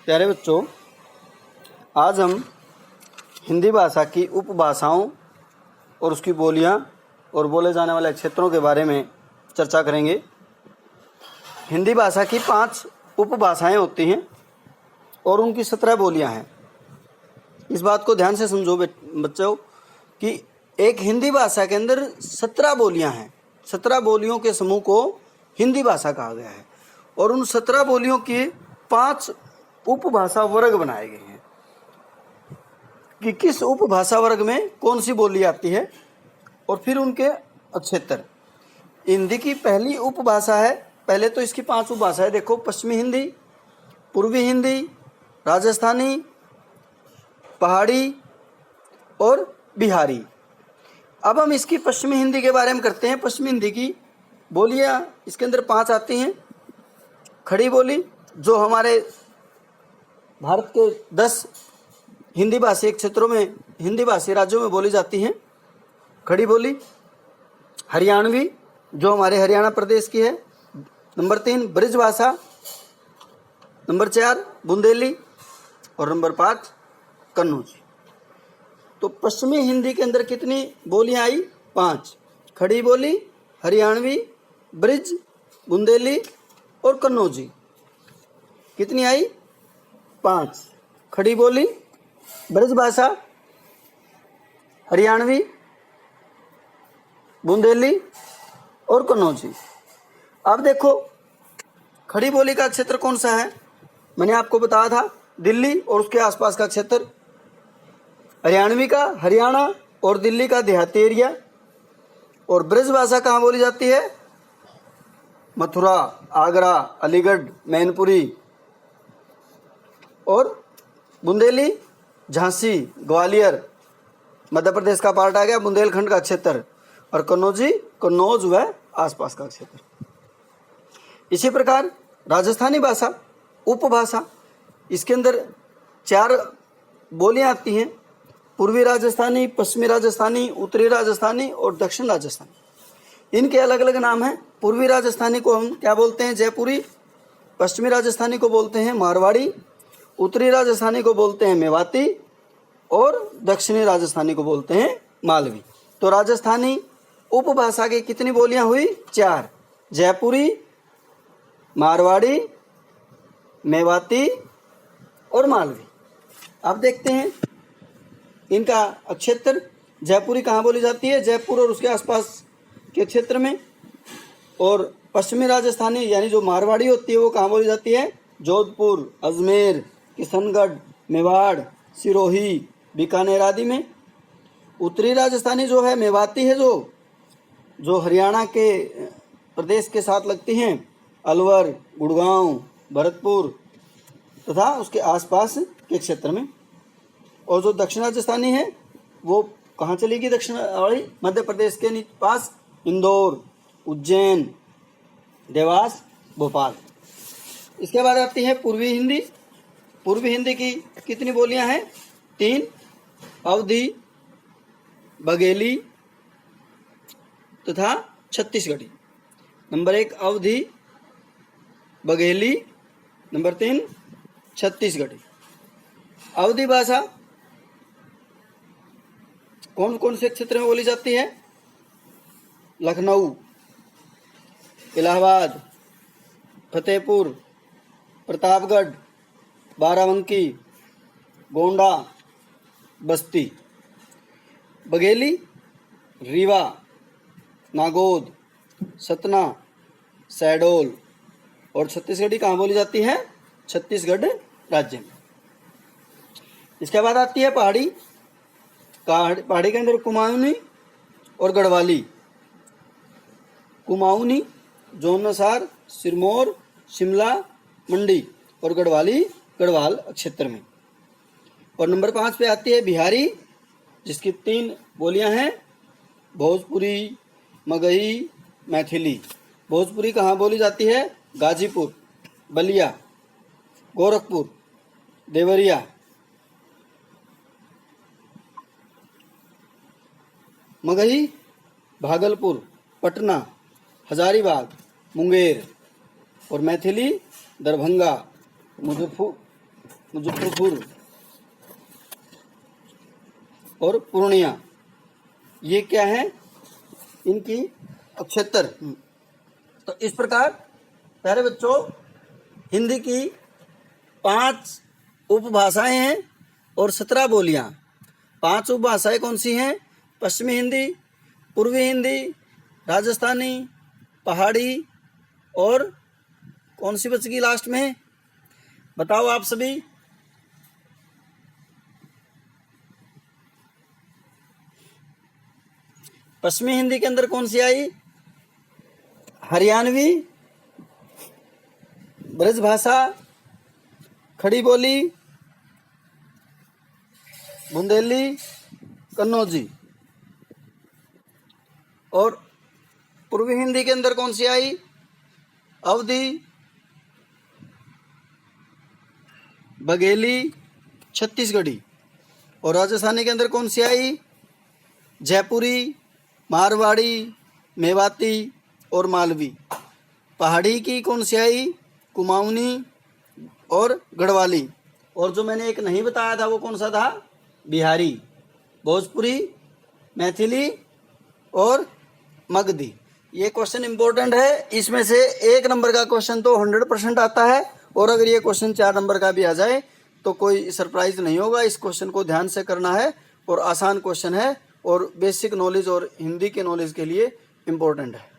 प्यारे बच्चों, आज हम हिंदी भाषा की उपभाषाओं और उसकी बोलियां और बोले जाने वाले क्षेत्रों के बारे में चर्चा करेंगे। हिंदी भाषा की 5 उपभाषाएं होती हैं और उनकी 17 बोलियां हैं। इस बात को ध्यान से समझो बच्चों कि एक हिंदी भाषा के अंदर 17 बोलियां हैं। 17 बोलियों के समूह को हिंदी भाषा कहा गया है और उन 17 बोलियों की 5 उपभाषा वर्ग बनाए गए हैं कि किस उपभाषा वर्ग में कौन सी बोली आती है और फिर उनके क्षेत्र। हिंदी की पहली उपभाषा है, पहले तो इसकी 5 उपभाषाएं देखो, पश्चिमी हिंदी, पूर्वी हिंदी, राजस्थानी, पहाड़ी और बिहारी। अब हम इसकी पश्चिमी हिंदी के बारे में करते हैं। पश्चिमी हिंदी की बोलियां इसके अंदर 5 आती हैं। खड़ी बोली जो हमारे भारत के 10 हिंदी भाषी क्षेत्रों में, हिंदी भाषी राज्यों में बोली जाती हैं। खड़ी बोली। हरियाणवी जो हमारे हरियाणा प्रदेश की है। नंबर 3 ब्रज भाषा। नंबर 4 बुंदेली और नंबर 5 कन्नौजी। तो पश्चिमी हिंदी के अंदर कितनी बोलियां आई? 5। खड़ी बोली, हरियाणवी, ब्रज, बुंदेली और कन्नौजी। कितनी आई? 5। खड़ी बोली, ब्रज भाषा, हरियाणवी, बुंदेली और कन्नौजी। अब देखो खड़ी बोली का क्षेत्र कौन सा है? मैंने आपको बताया था दिल्ली और उसके आसपास का क्षेत्र। हरियाणवी का हरियाणा और दिल्ली का देहाती एरिया। और ब्रज भाषा कहाँ बोली जाती है? मथुरा, आगरा, अलीगढ़, मैनपुरी। और बुंदेली झांसी, ग्वालियर, मध्य प्रदेश का पार्ट आ गया, बुंदेलखंड का क्षेत्र। और कन्नौजी कन्नौज व आसपास का क्षेत्र। इसी प्रकार राजस्थानी भाषा उपभाषा, इसके अंदर 4 बोलियां आती हैं। पूर्वी राजस्थानी, पश्चिमी राजस्थानी, उत्तरी राजस्थानी और दक्षिण राजस्थानी। इनके अलग अलग नाम हैं। पूर्वी राजस्थानी को हम क्या बोलते हैं? जयपुरी। पश्चिमी राजस्थानी को बोलते हैं मारवाड़ी। उत्तरी राजस्थानी को बोलते हैं मेवाती और दक्षिणी राजस्थानी को बोलते हैं मालवी। तो राजस्थानी उपभाषा की कितनी बोलियां हुई? 4। जयपुरी, मारवाड़ी, मेवाती और मालवी। अब देखते हैं इनका क्षेत्र। जयपुरी कहाँ बोली जाती है? जयपुर और उसके आसपास के क्षेत्र में। और पश्चिमी राजस्थानी यानी जो मारवाड़ी होती है वो कहाँ बोली जाती है? जोधपुर, अजमेर, किशनगढ़, मेवाड़, सिरोही, बीकानेर आदि में। उत्तरी राजस्थानी जो है मेवाती है, जो हरियाणा के प्रदेश के साथ लगती हैं, अलवर, गुड़गांव, भरतपुर तथा उसके आसपास के क्षेत्र में। और जो दक्षिण राजस्थानी है वो कहाँ चली गई? दक्षिण वाली मध्य प्रदेश के पास इंदौर, उज्जैन, देवास, भोपाल। इसके बाद आती है पूर्वी हिंदी। पूर्वी हिंदी की कितनी बोलियां हैं? 3। अवधी, बघेली तथा छत्तीसगढ़ी। नंबर 1 अवधी, बघेली। नंबर 3 छत्तीसगढ़ी। अवधी भाषा कौन कौन से क्षेत्र में बोली जाती है? लखनऊ, इलाहाबाद, फतेहपुर, प्रतापगढ़, बाराबंकी, गोंडा, बस्ती। बघेली रीवा, नागौद, सतना, शहडोल। और छत्तीसगढ़ी कहाँ बोली जाती है? छत्तीसगढ़ राज्य में। इसके बाद आती है पहाड़ी। पहाड़ी के अंदर कुमाऊनी और गढ़वाली। कुमाऊनी जौनसार, सिरमौर, शिमला, मंडी और गढ़वाली गढ़वाल क्षेत्र में। और नंबर 5 पे आती है बिहारी, जिसकी 3 बोलियां हैं, भोजपुरी, मगही, मैथिली। भोजपुरी कहाँ बोली जाती है? गाजीपुर, बलिया, गोरखपुर, देवरिया। मगही भागलपुर, पटना, हजारीबाग, मुंगेर। और मैथिली दरभंगा, मुजफ्फरपुर और पूर्णिया, ये क्या है इनकी क्षेत्र। तो इस प्रकार प्यारे बच्चों हिंदी की 5 उपभाषाएं हैं और 17 बोलियां। 5 उपभाषाएं कौन सी हैं? पश्चिमी हिंदी, पूर्वी हिंदी, राजस्थानी, पहाड़ी और कौन सी बच गई लास्ट में? बताओ आप सभी। पश्चिमी हिंदी के अंदर कौन सी आई? हरियाणवी, ब्रज भाषा, खड़ी बोली, बुंदेली, कन्नौजी। और पूर्वी हिंदी के अंदर कौन सी आई? अवधी, बघेली, छत्तीसगढ़ी। और राजस्थानी के अंदर कौन सी आई? जयपुरी, मारवाड़ी, मेवाती और मालवी। पहाड़ी की कौन सी आई? कुमाऊनी और गढ़वाली। और जो मैंने एक नहीं बताया था वो कौन सा था? बिहारी, भोजपुरी, मैथिली और मगधी। ये क्वेश्चन इंपॉर्टेंट है, इसमें से 1 नंबर का क्वेश्चन तो 100% आता है, और अगर ये क्वेश्चन 4 नंबर का भी आ जाए तो कोई सरप्राइज नहीं होगा। इस क्वेश्चन को ध्यान से करना है और आसान क्वेश्चन है और बेसिक नॉलेज और हिंदी के नॉलेज के लिए इम्पोर्टेंट है।